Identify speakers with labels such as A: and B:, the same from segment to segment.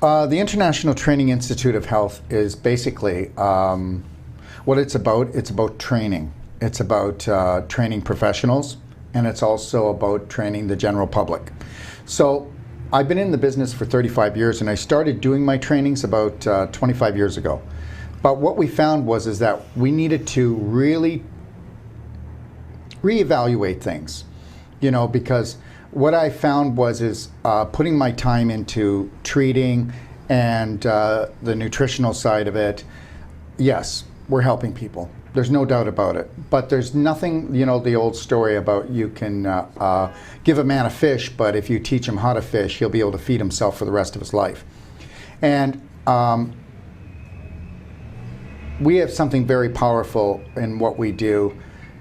A: The International Training Institute of Health is basically what it's about. It's about training. It's about training professionals, and it's also about training the general public. So I've been in the business for 35 years, and I started doing my trainings about 25 years ago. But what we found is that we needed to really reevaluate things, because what I found is putting my time into treating and the nutritional side of it. Yes, we're helping people. There's no doubt about it. But there's nothing, the old story about you can give a man a fish, but if you teach him how to fish, he'll be able to feed himself for the rest of his life. And we have something very powerful in what we do.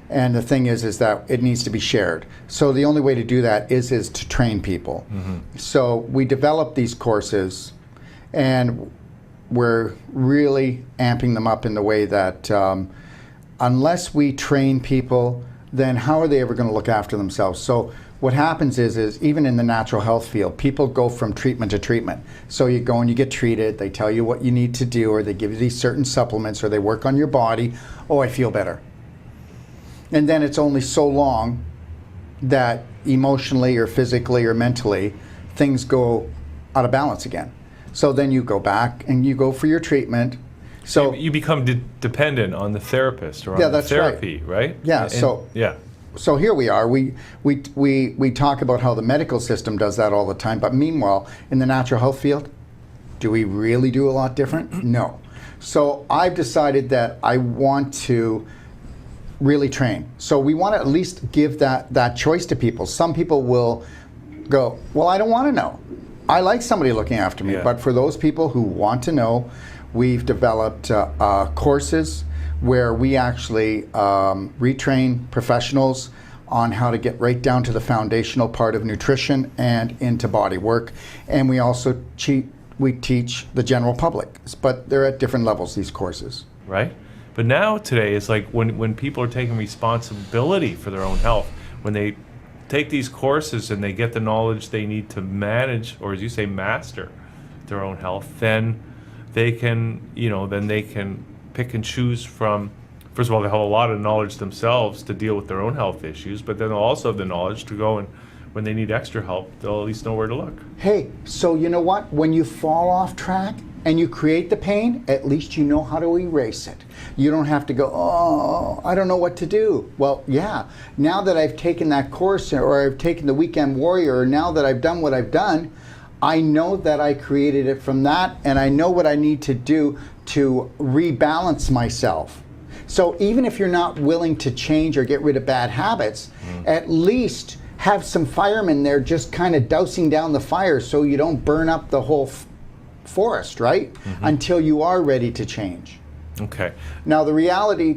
A: And the thing is that it needs to be shared. So the only way to do that is to train people. Mm-hmm. So we develop these courses, and we're really amping them up in the way that unless we train people, then how are they ever going to look after themselves? So what happens is even in the natural health field, people go from treatment to treatment. So you go and you get treated, they tell you what you need to do, or they give you these certain supplements, or they work on your body. Oh, I feel better. And then it's only so long that emotionally or physically or mentally things go out of balance again. So then you go back and you go for your treatment. So
B: you become dependent on the therapist or on the therapy, right?
A: Yeah. So here we are. We talk about how the medical system does that all the time, but meanwhile, in the natural health field, do we really do a lot different? No. So I've decided that I want to really train. So we want to at least give that choice to people. Some people will go, well, I don't want to know. I like somebody looking after me. Yeah. But for those people who want to know, we've developed courses where we actually retrain professionals on how to get right down to the foundational part of nutrition and into body work. And we also teach the general public, but they're at different levels, these courses.
B: Right. But now today it's like when people are taking responsibility for their own health, when they take these courses and they get the knowledge they need to manage, or as you say, master their own health, then they can, pick and choose from, first of all, they have a lot of knowledge themselves to deal with their own health issues, but then they'll also have the knowledge to go and when they need extra help, they'll at least know where to look.
A: Hey, so you know what? When you fall off track and you create the pain, at least you know how to erase it. You don't have to go, oh, I don't know what to do. Well, yeah, now that I've taken that course, or I've taken the Weekend Warrior, or now that I've done what I've done, I know that I created it from that, and I know what I need to do to rebalance myself. So even if you're not willing to change or get rid of bad habits, at least have some firemen there just kind of dousing down the fire so you don't burn up the whole forest, right? Mm-hmm. Until you are ready to change.
B: Okay.
A: Now the reality